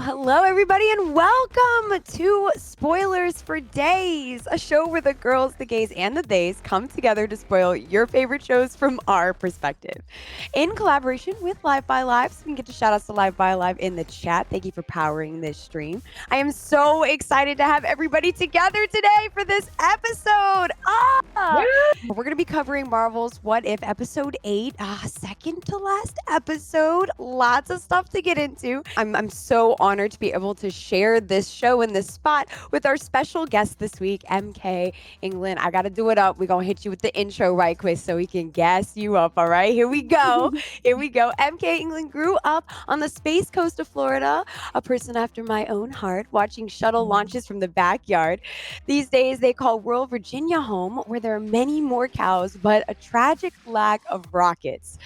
Hello, everybody, and welcome to Spoilers for Days, a show where the girls, the gays, and the theys come together to spoil your favorite shows from our perspective. In collaboration with LiveXLive, so we can get to shout outs to LiveXLive in the chat. Thank you for powering this stream. I am so excited to have everybody together today for this episode. We're going to be covering Marvel's What If Episode 8, second to last episode. Lots of stuff to get into. I'm so honored to be able to share this show in this spot with our special guest this week, MK England. I got to do it up. We're going to hit you with the intro right quick so we can gas you up. All right, here we go. Here we go. MK England grew up on the Space Coast of Florida, a person after my own heart, watching shuttle launches from the backyard. These days, they call rural Virginia home, where there are many more cows, but a tragic lack of rockets.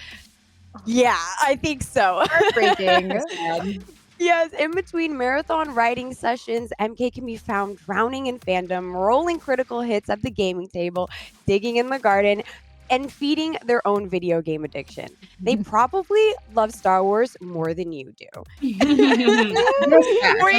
Yeah, I think so. Heartbreaking. Yes, in between marathon writing sessions, MK can be found drowning in fandom, rolling critical hits at the gaming table, digging in the garden, and feeding their own video game addiction. They probably love Star Wars more than you do. We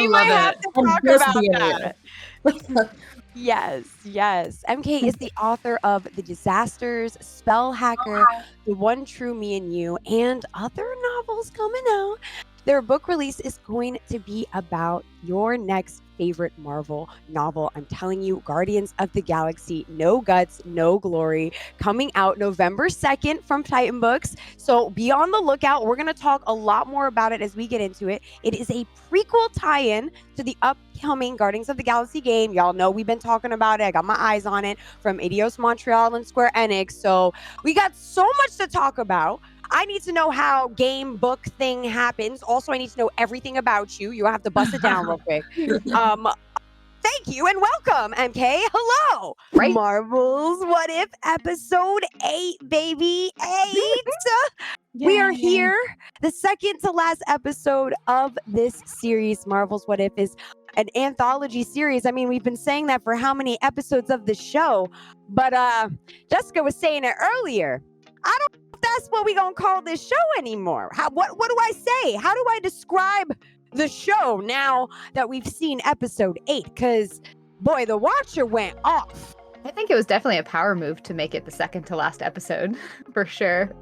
might have to talk about that. Yes. MK is the author of The Disasters, Spell Hacker, The One True Me and You, and other novels coming out. Their book release is going to be about your next favorite Marvel novel. I'm telling you, Guardians of the Galaxy, No Guts, No Glory, coming out November 2nd from Titan Books. So be on the lookout. We're going to talk a lot more about it as we get into it. It is a prequel tie-in to the upcoming Guardians of the Galaxy game. Y'all know we've been talking about it. I got my eyes on it from Eidos Montreal and Square Enix. So we got so much to talk about. I need to know how game book thing happens. Also, I need to know everything about you. You'll have to bust it down real quick. Thank you and welcome, MK. Hello. Right. Marvel's What If Episode 8, baby. 8. We are here. The second to last episode of this series, Marvel's What If, is an anthology series. I mean, we've been saying that for how many episodes of the show? But Jessica was saying it earlier. I don't know if that's what we're going to call this show anymore. What do I say? How do I describe the show now that we've seen episode 8? Because, boy, the Watcher went off. I think it was definitely a power move to make it the second to last episode, for sure.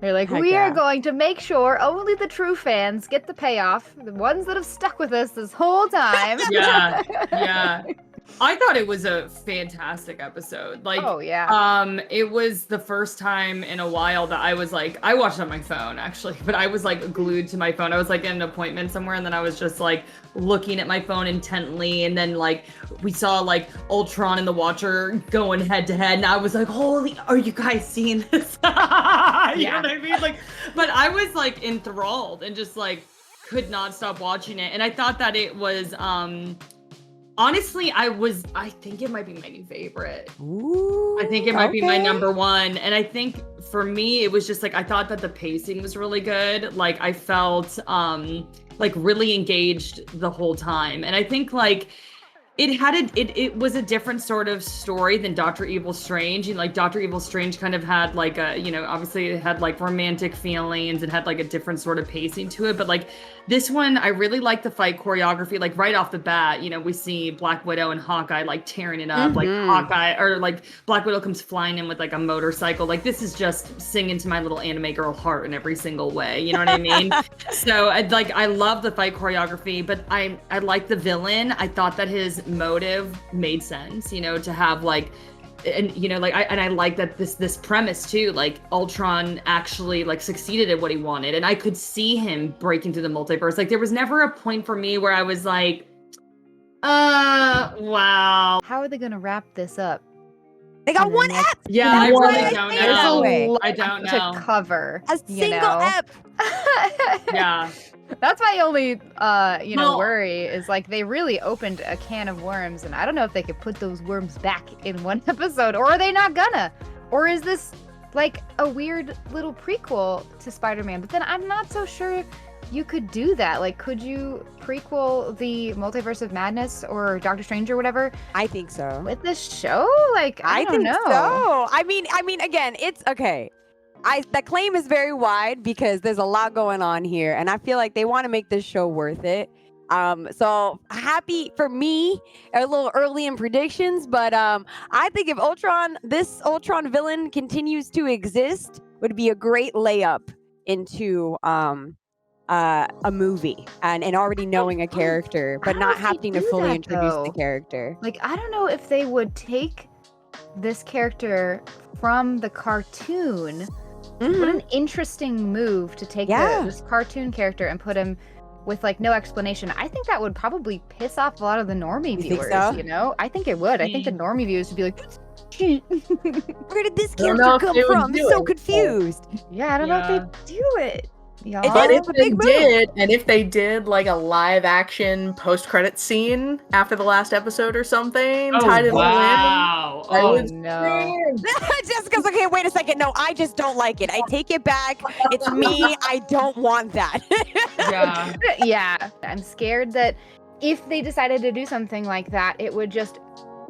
They're like, we are going to make sure only the true fans get the payoff, the ones that have stuck with us this whole time. Yeah. I thought it was a fantastic episode. Like, it was the first time in a while that I was like, I watched on my phone actually, but I was like glued to my phone. I was like in an appointment somewhere, and then I was just like looking at my phone intently, and then like we saw like Ultron and the Watcher going head to head, and I was like, holy, are you guys seeing this? You know what I mean? Like, but I was like enthralled and just like could not stop watching it, and I thought that it was honestly, I think it might be my new favorite. Ooh, I think it might be my number one. And I think for me, it was just like, I thought that the pacing was really good. Like I felt like really engaged the whole time. And I think like it was a different sort of story than Dr. Evil Strange. And like Dr. Evil Strange kind of had like a, obviously it had like romantic feelings and had like a different sort of pacing to it. But like this one, I really like the fight choreography. Like right off the bat, we see Black Widow and Hawkeye like tearing it up. Like Hawkeye or like Black Widow comes flying in with like a motorcycle. Like this is just singing to my little anime girl heart in every single way. You know what I mean? So I love the fight choreography, but I like the villain. I thought that his motive made sense, to have like, and I like that this premise too, like Ultron actually like succeeded at what he wanted, and I could see him breaking through the multiverse. Like there was never a point for me where I was like, wow, how are they gonna wrap this up? They got one ep. Yeah, I really don't know. I don't know to cover a single ep. Yeah. That's my only, worry is like they really opened a can of worms, and I don't know if they could put those worms back in one episode, or are they not gonna? Or is this like a weird little prequel to Spider-Man? But then I'm not so sure you could do that. Like, could you prequel the Multiverse of Madness or Doctor Strange or whatever? I think so. With this show? Like, I don't know. So. I mean, again, it's okay. The claim is very wide because there's a lot going on here, and I feel like they want to make this show worth it. So happy for me, a little early in predictions, but I think if this Ultron villain continues to exist, would be a great layup into a movie and already knowing a character, I but don't know not if they having to do fully that, introduce the though. character. Like, I don't know if they would take this character from the cartoon. What an interesting move to take this cartoon character and put him with like no explanation. I think that would probably piss off a lot of the normie You think viewers, so? you know? I think it would. I think the normie viewers would be like, where did this I don't character know if come they would from? do So it. confused. yeah, I don't know if they do it. Y'all. It But is if a they big move. did, and if they did like a live action post-credit scene after the last episode or something, tied it all in, wow. I Oh, would no. Jessica's okay, wait a second. No, I just don't like it. I take it back. It's me. I don't want that. yeah. Yeah, I'm scared that if they decided to do something like that, it would just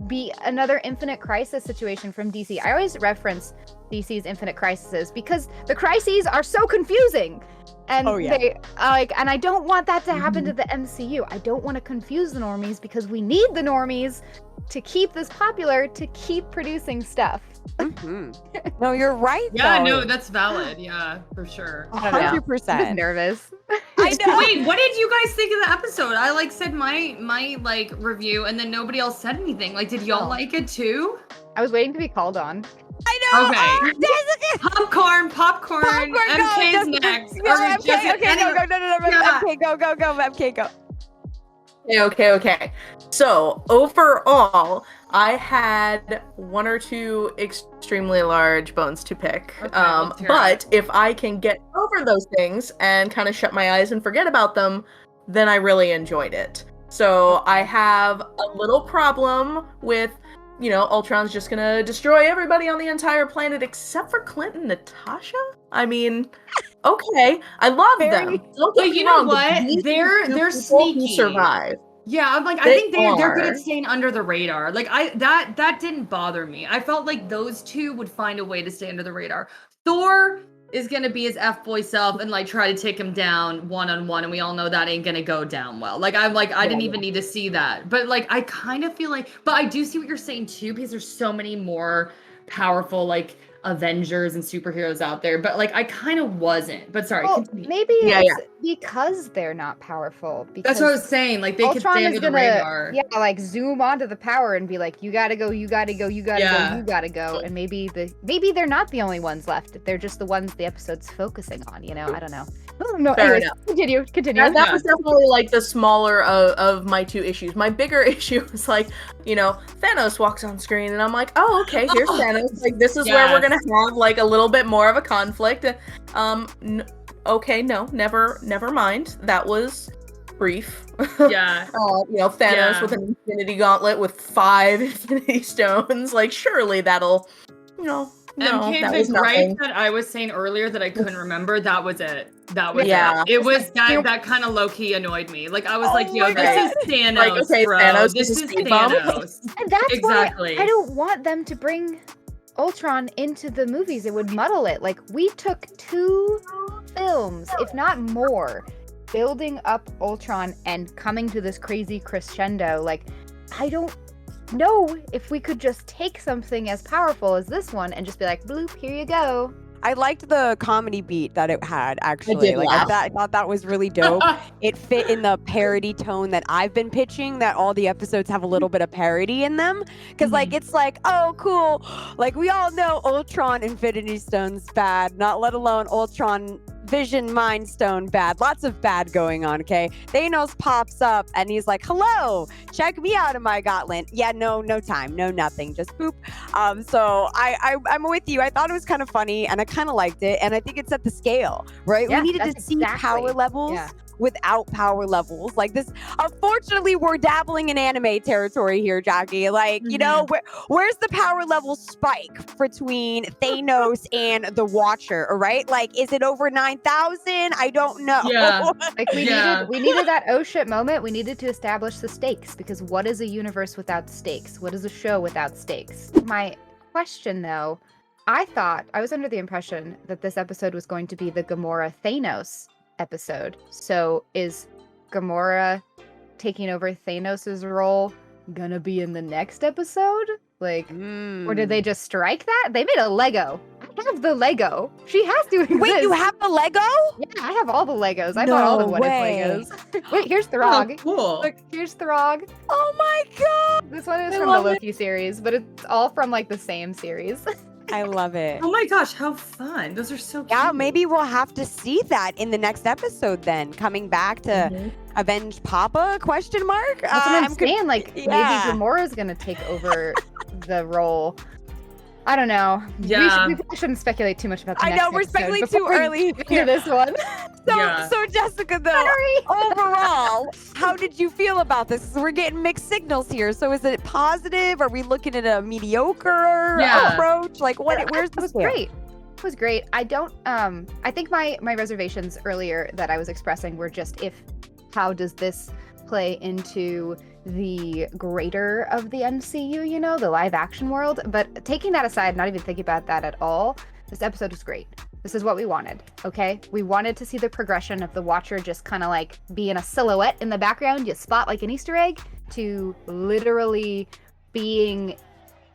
be another Infinite Crisis situation from DC. I always reference DC's Infinite Crises because the crises are so confusing. And they and I don't want that to happen to the MCU. I don't want to confuse the normies because we need the normies to keep this popular, to keep producing stuff. No, you're right. Yeah, though. no, that's valid. Yeah, for sure. 100%. I'm just nervous. I know. Wait, what did you guys think of the episode? I like said my like review, and then nobody else said anything. Like, did y'all like it too? I was waiting to be called on. I know. Okay. Jessica. Popcorn. MK's go, next. Yeah, MK, Jessica, go. MK, go. Okay. So overall, I had one or two extremely large bones to pick. Okay, let's hear But if I can get over those things and kind of shut my eyes and forget about them, then I really enjoyed it. So I have a little problem with, Ultron's just gonna destroy everybody on the entire planet except for Clint and Natasha. I mean, okay, I love them. Don't get But me you know wrong, what? these They're two people who sneaky. survive. Yeah, I'm like, I They think they're good are. at staying under the radar. Like that didn't bother me. I felt like those two would find a way to stay under the radar. Thor is gonna be his F-boy self and like try to take him down one-on-one, and we all know that ain't gonna go down well. Like I didn't even need to see that. But like I kind of feel like, but I do see what you're saying too, because there's so many more powerful like Avengers and superheroes out there, but like I kind of wasn't. But sorry, Well, continue. maybe it's because they're not powerful. Because That's what I was saying. Like they could Ultron stay is under the gonna, radar. yeah, like zoom onto the power and be like, you gotta go, you gotta go, you gotta go, you gotta go. And maybe they're not the only ones left. They're just the ones the episode's focusing on. I don't know. No, Fair anyways, enough. continue. That was definitely like the smaller of my two issues. My bigger issue was like, Thanos walks on screen and I'm like, oh, okay, here's Thanos. Like this is where we're gonna have like a little bit more of a conflict. Okay, no, never mind. That was brief. Yeah. Thanos with an Infinity Gauntlet with 5 Infinity Stones. Like surely that'll, MK, that the was gripe nothing. that I was saying earlier that I couldn't remember, that was it. That was Yeah. it. It was that kind of low-key annoyed me. Like I was like, yo, this is Thanos, Like, okay, bro. Thanos, this this is is speed bump. Thanos. And that's Exactly. why I don't want them to bring Ultron into the movies. It would muddle it. Like we took 2 films, if not more, building up Ultron and coming to this crazy crescendo. Like I don't know if we could just take something as powerful as this one and just be like, bloop, here you go. I liked the comedy beat that it had, actually. did Like laugh. I thought that was really dope. It fit in the parody tone that I've been pitching, that all the episodes have a little bit of parody in them. Because like it's like, oh cool. Like we all know Ultron Infinity Stone's bad, not let alone Ultron Vision Mind Stone bad. Lots of bad going on, okay? Thanos pops up and he's like, hello, check me out in my gauntlet. Yeah, no time, no nothing, just boop. So I'm with you. I thought it was kind of funny and I kind of liked it, and I think it set the scale, right? Yeah, We needed to that's see exactly. power levels Yeah. without power levels like this. Unfortunately, we're dabbling in anime territory here, Jackie. Like, where's the power level spike between Thanos and the Watcher, all right? Like, is it over 9,000? I don't know. Yeah. Like we needed that oh shit moment. We needed to establish the stakes, because what is a universe without stakes? What is a show without stakes? My question though, I was under the impression that this episode was going to be the Gamora Thanos episode. So is Gamora taking over Thanos' role gonna be in the next episode? Like, or did they just strike that? They made a Lego. I have the Lego. She has to exist. Wait, you have the Lego? Yeah, I have all the Legos. I bought all the What If Legos. Wait, here's Throg. Oh, cool. Look, here's Throg. Oh my god! This one is I from the love it. Loki series, but it's all from like the same series. I love it. Oh my gosh, how fun. Those are so cute. Yeah, maybe we'll have to see that in the next episode then. Coming back to avenge Papa, question mark? That's what I'm saying. yeah. Maybe Gamora's gonna take over the role. I don't know. Yeah. We probably shouldn't speculate too much about the I next know, we're episode speculating before too we early get here. into this one. So Jessica, though, Sorry. overall, how did you feel about this? 'Cause we're getting mixed signals here. So is it positive? Are we looking at a mediocre approach? Like, where's the It was scale? great. It was great. I don't I think my reservations earlier that I was expressing were just how does this play into the greater of the MCU, you know, the live action world. But taking that aside, not even thinking about that at all, this episode was great. This is what we wanted, okay? We wanted to see the progression of the Watcher just kind of like being a silhouette in the background, you spot like an Easter egg, to literally being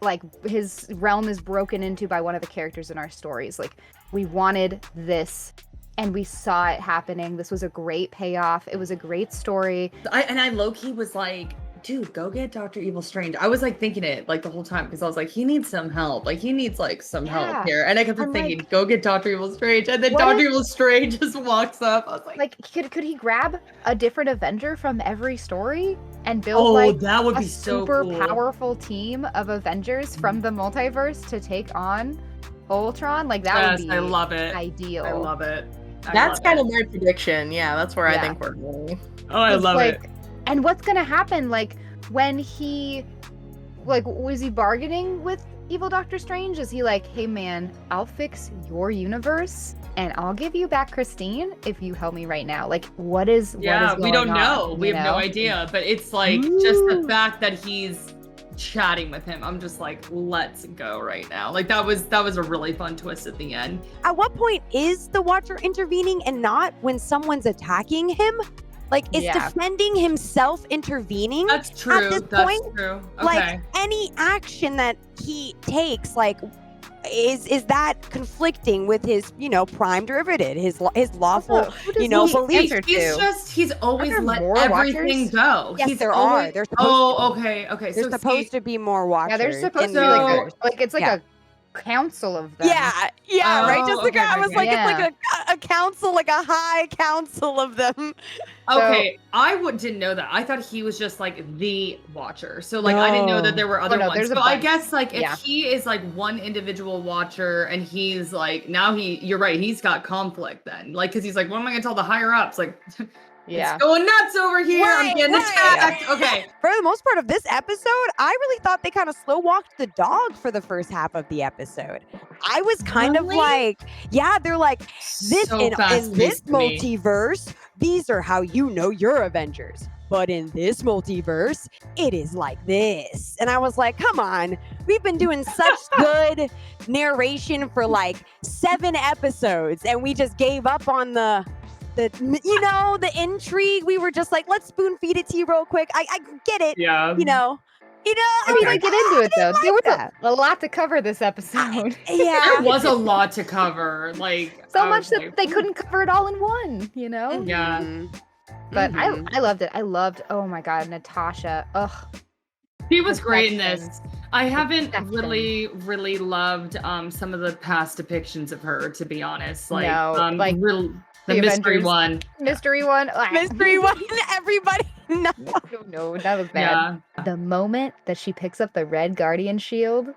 like his realm is broken into by one of the characters in our stories. Like, we wanted this and we saw it happening. This was a great payoff. It was a great story. I low-key was like, dude, go get Dr. Evil Strange. I was like thinking it like the whole time because I was like, he needs some help. Like, he needs like some help here. And I kept thinking, go get Dr. Evil Strange. And then Dr. Evil Strange just walks up. I was like, could he grab a different Avenger from every story and build that would a be so super cool. powerful team of Avengers from the multiverse to take on Ultron? Like, that would be I love it. ideal. I love it. That's kind of my prediction. Yeah, that's where I think we're Yeah. going. Oh, I love it. And what's gonna happen? Like, when he, like, was he bargaining with evil Doctor Strange? Is he like, hey man, I'll fix your universe and I'll give you back Christine if you help me right now? Like, what is we don't going know. on, We you have no know? idea. But it's like just the fact that he's chatting with him. I'm just like, let's go right now. Like, that was a really fun twist at the end. At what point is the Watcher intervening and not when someone's attacking him? Like, is defending himself intervening? That's true. At this That's point? true. Okay. Like, any action that he takes, like, is that conflicting with his, prime derivative, his lawful, Who does he belief? answer to? He's always there let more everything Watchers? go. Yes, He's there always, are. There's supposed to be. okay. There's So supposed to be more Watchers. Yeah, there's supposed in to the be universe. like it's like Yeah. a council of them. Yeah, right, Jessica? okay, I was okay. like, it's like a council, like a high council of them. Okay, didn't know that. I thought he was just like the Watcher. So like I didn't know that there were other no, ones. there's a So I bunch. guess like if Yeah. he is like one individual Watcher and he's like now you're right, he's got conflict then. Like because he's like, what am I gonna tell the higher ups? Like it's going nuts over here. I'm getting attacked. Okay. For the most part of this episode, I really thought they kind of slow walked the dog for the first half of the episode. I was kind of like, they're like, this So in this fast-paced to me. multiverse, these are how you know you're Avengers. But in this multiverse, it is like this. And I was like, come on, we've been doing such good narration for like 7 episodes, and we just gave up on the intrigue. We were just like, let's spoon feed it to you real quick. I get it. Yeah. I mean, I get into it though. There was a lot to cover this episode. There was a lot to cover. Like So I much was that they couldn't cover it all in one, you know? Yeah. But I loved it. I loved, oh my God, Natasha. Ugh. She was great in this. Perfection. I haven't Perfection. really loved some of the past depictions of her, to be honest. Like No, like the mystery Avengers. one. Mystery one. Mystery one, everybody. No. No, that was bad. Yeah. The moment that she picks up the red Guardian shield,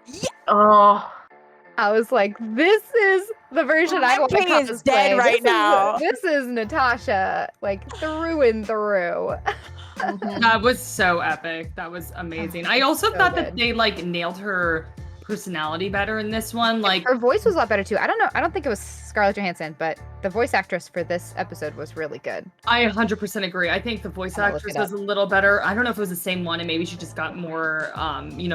Oh, I was like, this is the version I want to Kay is dead right now. This is Natasha, like through and through. That was so epic. That was amazing. I also So thought that good. they like nailed her personality better in this one. Like Her voice was a lot better too. I don't know. I don't think it was Scarlett Johansson, but the voice actress for this episode was really good. I 100% agree. I think the voice I'm gonna actress look it was a little better. I don't know if it was the same one, and maybe she just got more,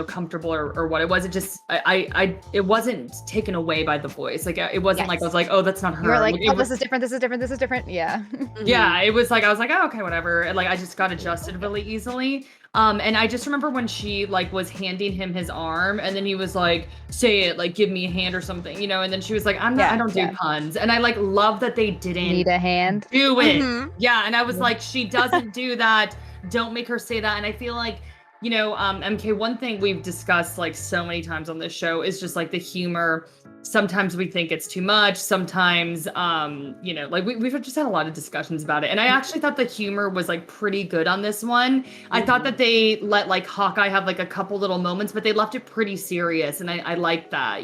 comfortable or what it was. It just, it wasn't taken away by the voice. Like it wasn't like I was like, oh, that's not her. You were like, it oh, was, this is different. This is different. This is different. Yeah. yeah, it was like I was like, oh, okay, whatever. And, like I just got adjusted really easily. And I just remember when she like was handing him his arm, and then he was like, "Say it, like give me a hand or something," and then she was like, "I'm not, I don't do puns," and I like love that they didn't need a hand. Do it, yeah. And I was like, she doesn't do that. Don't make her say that. And I feel like, MK, one thing we've discussed like so many times on this show is just like the humor. Sometimes we think it's too much. Sometimes, like we've just had a lot of discussions about it. And I actually thought the humor was like pretty good on this one. I thought that they let like Hawkeye have like a couple little moments, but they left it pretty serious. And I like that,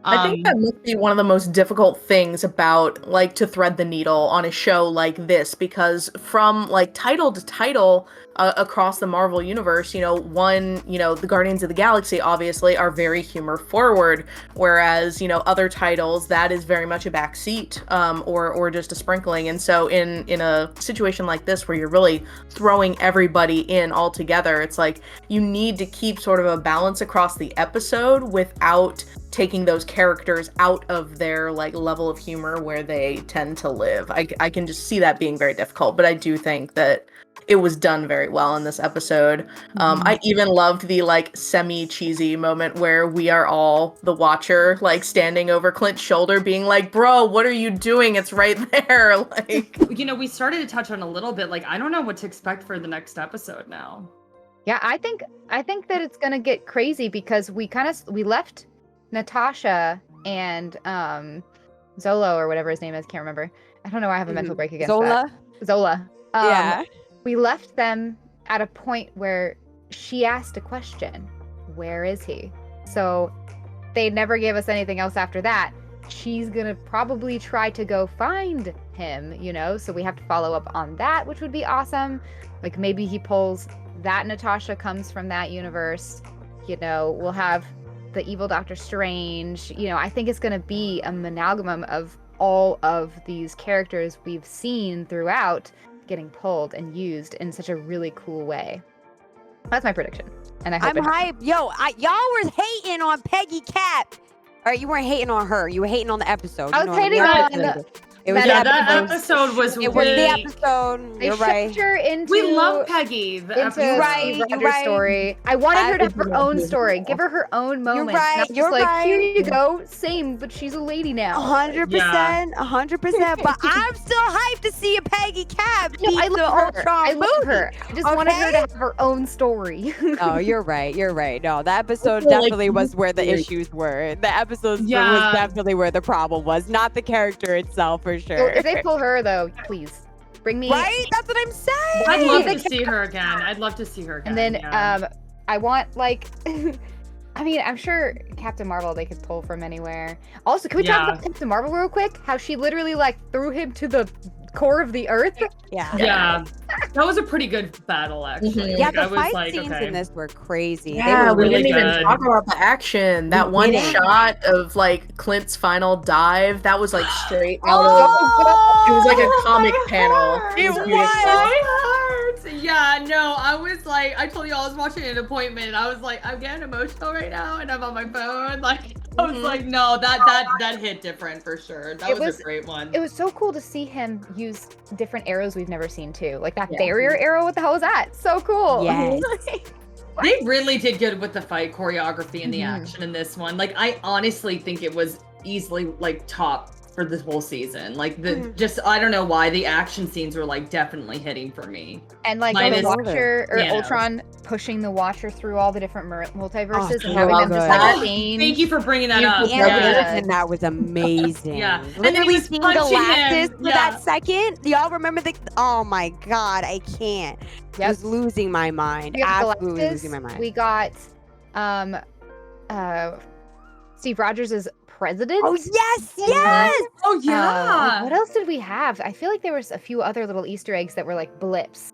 I think that must be one of the most difficult things about like to thread the needle on a show like this, because from like title to title across the Marvel universe, the Guardians of the Galaxy obviously are very humor forward, whereas other titles that is very much a backseat or just a sprinkling. And so in a situation like this where you're really throwing everybody in all together, it's like you need to keep sort of a balance across the episode without taking those characters out of their like level of humor where they tend to live. I can just see that being very difficult, but I do think that it was done very well in this episode. I even loved the like semi-cheesy moment where we are all the Watcher like standing over Clint's shoulder being like, bro, what are you doing? It's right there. Like, we started to touch on a little bit, like, I don't know what to expect for the next episode now. Yeah, I think that it's gonna get crazy because we left Natasha and Zolo or whatever his name is, can't remember. I don't know why I have a mental break against Zola. Yeah. We left them at a point where she asked a question. Where is he? So they never gave us anything else after that. She's gonna probably try to go find him, so we have to follow up on that, which would be awesome. Like maybe he pulls that Natasha comes from that universe. We'll have the evil Doctor Strange. I think it's going to be an amalgam of all of these characters we've seen throughout getting pulled and used in such a really cool way. That's my prediction. And I'm hyped. Yo, y'all were hating on Peggy Cap. All right, you weren't hating on her. You were hating on the episode. I was hating on it was that episode was it was the episode. They You're right. her into we love Peggy. You're right. Story. I wanted her to have her own story. Give her her own moment. You're right. You're right. Here you go. Same, but she's a lady now. 100%. 100%. But I'm still hyped to see a Peggy Cap beat I the love Ultron. I love her. I just wanted her to have her own story. Oh, you're right. You're right. No, that episode definitely was where the issues were. The episode was definitely where the problem was, not the character itself, for sure. If they pull her, though, please bring me. Right? That's what I'm saying. I'd love to see her again. And then I want like, I mean, I'm sure Captain Marvel they could pull from anywhere. Also, can we talk about Captain Marvel real quick? How she literally like threw him to the core of the earth. Yeah. That was a pretty good battle, actually. Yeah, the fight scenes in this were crazy. Yeah, they were we really didn't good. even talk about the action. That one shot of like Clint's final dive, that was like straight out of. It was like a comic panel. It was. Yeah, no, I was like, I told you I was watching an appointment. I was like, I'm getting emotional right now, and I'm on my phone. Like, I was like, no, that hit different for sure. That was a great one. It was so cool to see him use different arrows we've never seen too. Like that barrier arrow. What the hell was that? So cool. Yes. They really did good with the fight choreography and the action in this one. Like, I honestly think it was easily like top for this whole season. Like just I don't know why the action scenes were like definitely hitting for me. And like the Watcher or Ultron pushing the Watcher through all the different multiverses and having them just like change. Thank you for bringing that up. And that was amazing. Literally seeing Galactus for that second. Y'all remember oh my god, I can't. I was losing my mind. Absolutely losing my mind. We got Steve Rogers' president. Oh yes. Oh yeah. What else did we have? I feel like there was a few other little Easter eggs that were like blips.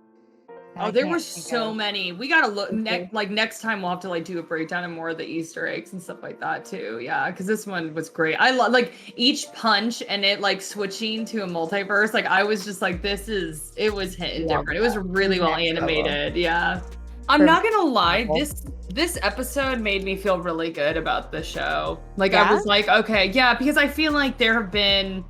Oh, there were so many. We gotta look next time we'll have to like do a breakdown of more of the Easter eggs and stuff like that too. Yeah, because this one was great. I love like each punch and it like switching to a multiverse. Like I was just like, it was hitting different. It was really well animated. Yeah. I'm not gonna lie, this episode made me feel really good about the show. Like I was like, okay, yeah, because I feel like there have been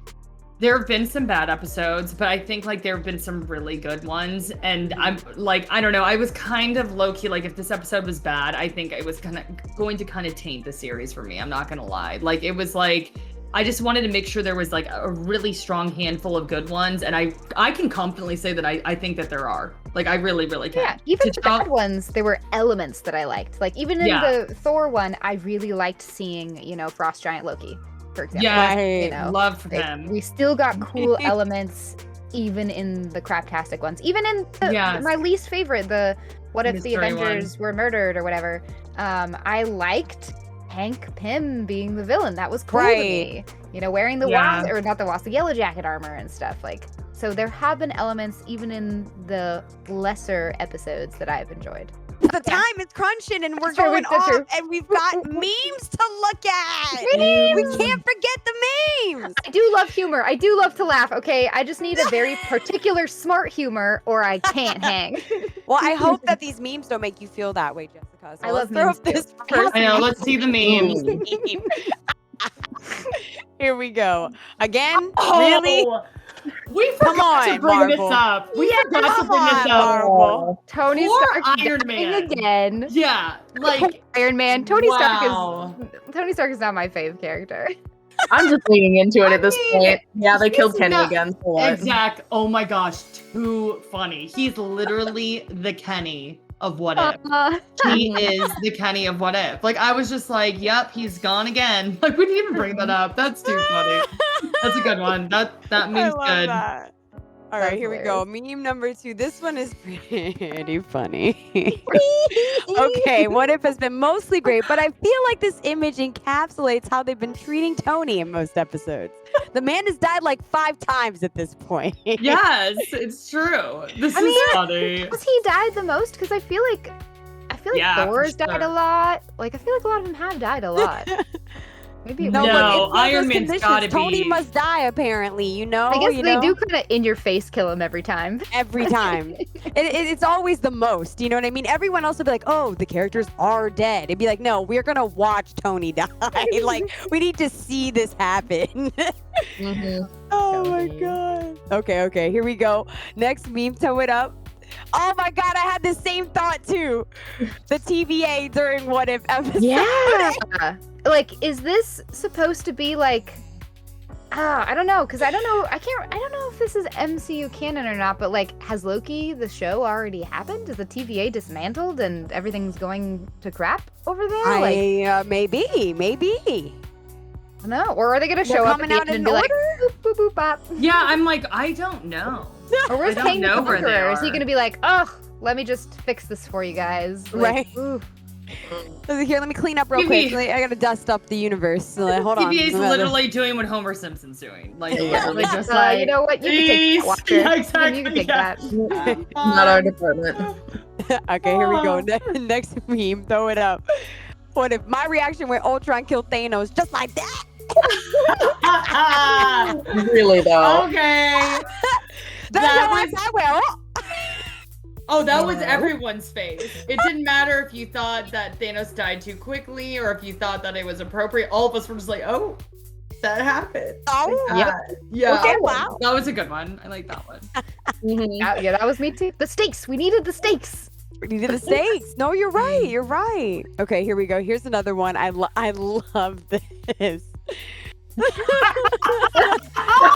some bad episodes, but I think like there have been some really good ones. And I'm like, I don't know, I was kind of low-key like if this episode was bad, I think it was going to kind of taint the series for me. I'm not gonna lie. Like it was like I just wanted to make sure there was like a really strong handful of good ones. And I can confidently say that I think that there are. Like I really, really can. Yeah, even the bad ones, there were elements that I liked. Like even in the Thor one, I really liked seeing, Frost Giant Loki, for example. Yeah, love him. We still got cool elements even in the craptastic ones. Even in my least favorite, the what if the Avengers were murdered or whatever. I liked Hank Pym being the villain. That was cool to me. Wearing the wasp, or not the wasp, the yellow jacket armor and stuff. Like, so there have been elements even in the lesser episodes that I've enjoyed. The time is crunching and we're going off and we've got memes to look at. We can't forget the memes. I do love humor. I do love to laugh. Okay, I just need a very particular smart humor or I can't hang. Well, I hope that these memes don't make you feel that way, Jessica. So I love throw memes up this first. I know, let's see the memes. Here we go. Again? Really? We forgot to bring this up. We forgot to bring this up. Tony Stark Iron Man again. Yeah, like Iron Man. Tony Stark is not my fave character. I'm just leaning into it at this point. Yeah, they killed Kenny again. So what? Exact. Oh my gosh, too funny. He's literally the Kenny of What If. He is the Kenny of What If. Like I was just like, yep, he's gone again. Like we didn't even bring that up. That's too funny. That's a good one. That meme's good. That. All right, here we go. Meme number 2. This one is pretty funny. Okay, What If has been mostly great, but I feel like this image encapsulates how they've been treating Tony in most episodes. The man has died like 5 times at this point. Yes, it's true. This is funny. Has he died the most? Because I feel like Thor's died a lot. Like I feel like a lot of them have died a lot. Maybe no, Iron Man's gotta be. Tony must die, apparently, I guess they do kind of in your face kill him every time. Every time. It's always the most, you know what I mean? Everyone else would be like, oh, the characters are dead. It'd be like, no, we're gonna watch Tony die. Like, we need to see this happen. Oh my god. Okay, here we go. Next meme, toe it up. Oh my god, I had the same thought too. The TVA during What If episode. Yeah. Like, is this supposed to be like, I don't know, because I don't know if this is MCU canon or not, but like, has Loki, the show, already happened? Is the TVA dismantled and everything's going to crap over there? Maybe. I don't know. Or are they going to show up at the end and be like, boop, boop, boop, bop? Yeah, I'm like, I don't know. Or where's Kang the Conqueror? Is he going to be like, oh, let me just fix this for you guys? Like, right. Here, let me clean up real quick. I gotta dust up the universe. Hold on. TVA's literally doing what Homer Simpson's doing. Like, literally just like, you know what? You can take that, Watcher. Yeah, exactly. You can take that. Not our department. Okay, here we go. Next meme. Throw it up. What if my reaction when Ultron killed Thanos just like that? Really though. Okay. That's how I went. Oh, that was everyone's face. It didn't matter if you thought that Thanos died too quickly or if you thought that it was appropriate. All of us were just like, oh, that happened. Oh, yeah. Okay, wow. That was a good one. I like that one. Yeah, that was me too. The stakes. We needed the stakes. We needed the stakes. No, you're right. You're right. Okay, here we go. Here's another one. I love this.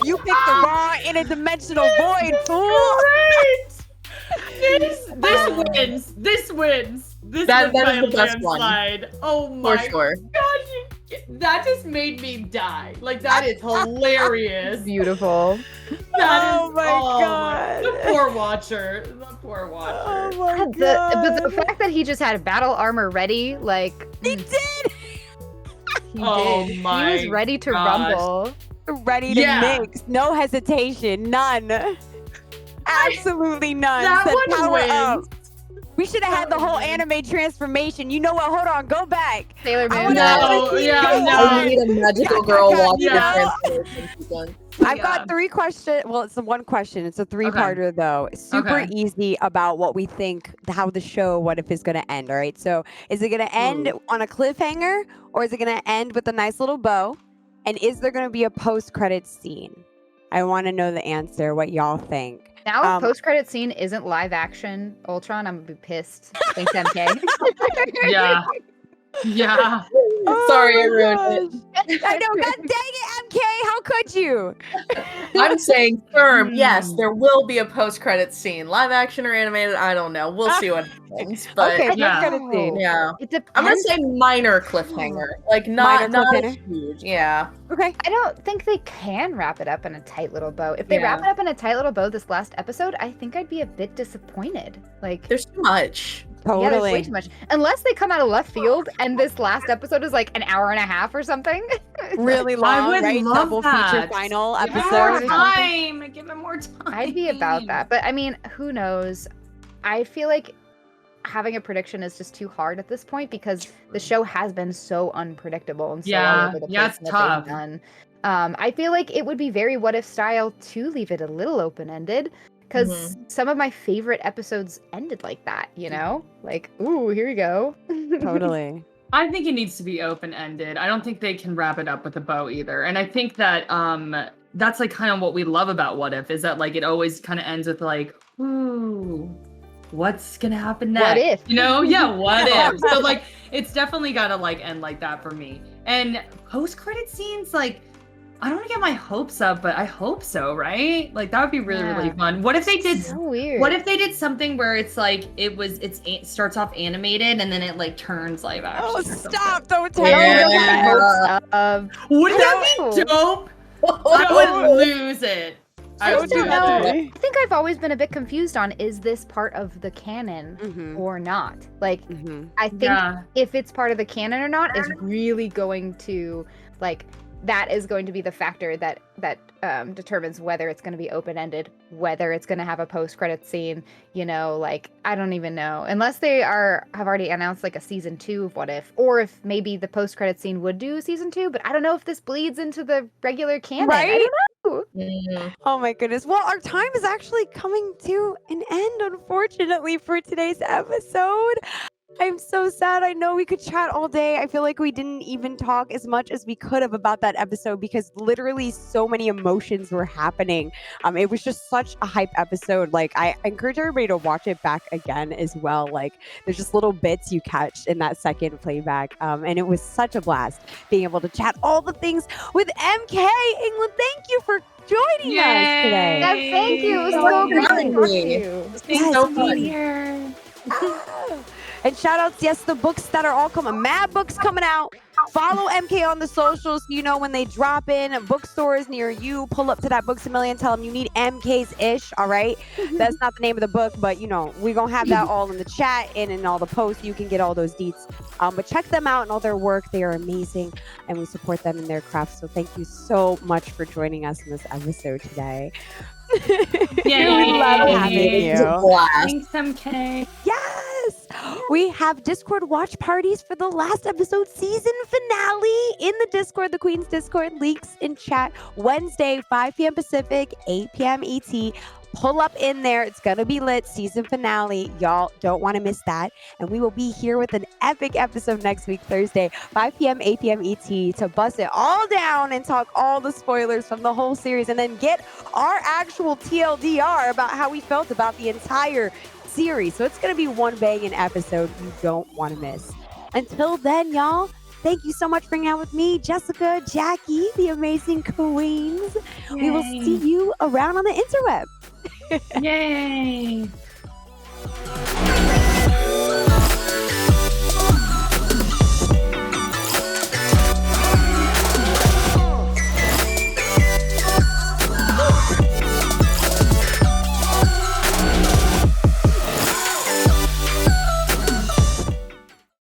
You picked the wrong interdimensional void, fool. Great. This wins. This wins. That is the best one. Oh my For sure. gosh. That just made me die. Like, that is hilarious. Beautiful. Oh my god. The poor watcher. The poor watcher. Oh my god. But the fact that he just had battle armor ready, like... He did! He did. He was ready to rumble. Ready to mix. No hesitation. None. Absolutely none. That Said one power up. wins. We should have had the whole anime transformation. You know what? Hold on. Go back. Sailor I Moon. wanna see yeah, go no. I on. need a magical girl watching Yeah. the transformation sequence. I've got 3 questions. Well, it's the one question. It's a 3-parter though. Super Okay. easy about what we think, how the show, what if is going to end. All right. So is it going to end on a cliffhanger or is it going to end with a nice little bow? And is there going to be a post-credit scene? I want to know the answer, what y'all think. Now, post-credit scene isn't live action Ultron. I'm gonna be pissed. Thanks, MK. Yeah. Yeah. Sorry, I my ruined gosh. I know. God dang it, MK. How could you? I'm saying firm, yes, there will be a post-credit scene. Live action or animated, I don't know. We'll see what happens. But Okay, Yeah. post-credit scene. yeah. It depends. I'm gonna say minor cliffhanger. Like not cliffhanger? huge. Yeah. Okay. I don't think they can wrap it up in a tight little bow. If they wrap it up in a tight little bow this last episode, I think I'd be a bit disappointed. Like, There's too much. yeah, there's way Totally. too much. Unless they come out of left field and this last episode is like an hour and a half or something. Really long, would right? love Double feature that. final Give episode. it more or something. time. Give it more time. I'd be about that. But I mean, who knows? I feel like having a prediction is just too hard at this point because the show has been so unpredictable and so all Yeah. over the place. Yeah, it's in what tough. they've done. I feel like it would be very what if style to leave it a little open-ended because some of my favorite episodes ended like that, you know? Like, ooh, here we go. Totally. I think it needs to be open-ended. I don't think they can wrap it up with a bow either. And I think that that's like kind of what we love about What If is that like it always kind of ends with like, ooh, what's gonna happen next? What if? You know? Yeah, what if? So like it's definitely gotta like end like that for me. And post-credit scenes, like I don't want to get my hopes up, but I hope so, right? Like that would be really, really Yeah. fun. What if they did So weird. What if they did something where it's like it starts off animated and then it like turns live action? Oh, or something? stop. Don't tell Yeah. me. Wouldn't that be dope? I would lose it. I So would do lose that. it. I think I've always been a bit confused on is this part of the canon Mm-hmm. or not? Like, Mm-hmm. I think Yeah. if it's part of the canon or not is really going to like that is going to be the factor that determines whether it's going to be open-ended, whether it's going to have a post-credit scene, you know, like I don't even know unless they have already announced like a season 2 of What If, or if maybe the post-credit scene would do season 2, but I don't know if this bleeds into the regular canon. I Right? don't know. Oh my goodness. Well, our time is actually coming to an end, unfortunately, for today's episode. I'm so sad. I know we could chat all day. I feel like we didn't even talk as much as we could have about that episode because literally so many emotions were happening. It was just such a hype episode. Like I encourage everybody to watch it back again as well. Like there's just little bits you catch in that second playback. And it was such a blast being able to chat all the things with MK. England, thank you for joining us today. Yeah, thank you. It was So so great to having talk to me. you. It's been so fun. Here. And shout outs, yes, the books that are all coming. Mad books coming out. Follow MK on the socials so you know when they drop in bookstores near you. Pull up to that Books A Million. Tell them you need MK's Ish, all right? That's not the name of the book, but you know, we're going to have that all in the chat and in all the posts. You can get all those deets. But check them out and all their work. They are amazing and we support them in their craft. So thank you so much for joining us in this episode today. We love having Yay. It was a you. blast. Thanks, MK. Yes! We have Discord watch parties for the last episode season finale in the Discord. The Queen's Discord links in chat Wednesday, 5 p.m. Pacific, 8 p.m. ET. Pull up in there. It's going to be lit. Season finale. Y'all don't want to miss that. And we will be here with an epic episode next week, Thursday, 5 p.m., 8 p.m. ET to bust it all down and talk all the spoilers from the whole series and then get our actual TLDR about how we felt about the entire series. So it's going to be one banging episode you don't want to miss. Until then, y'all, thank you so much for hanging out with me, Jessica, Jackie, the amazing queens. We will see you around on the interweb. Yay.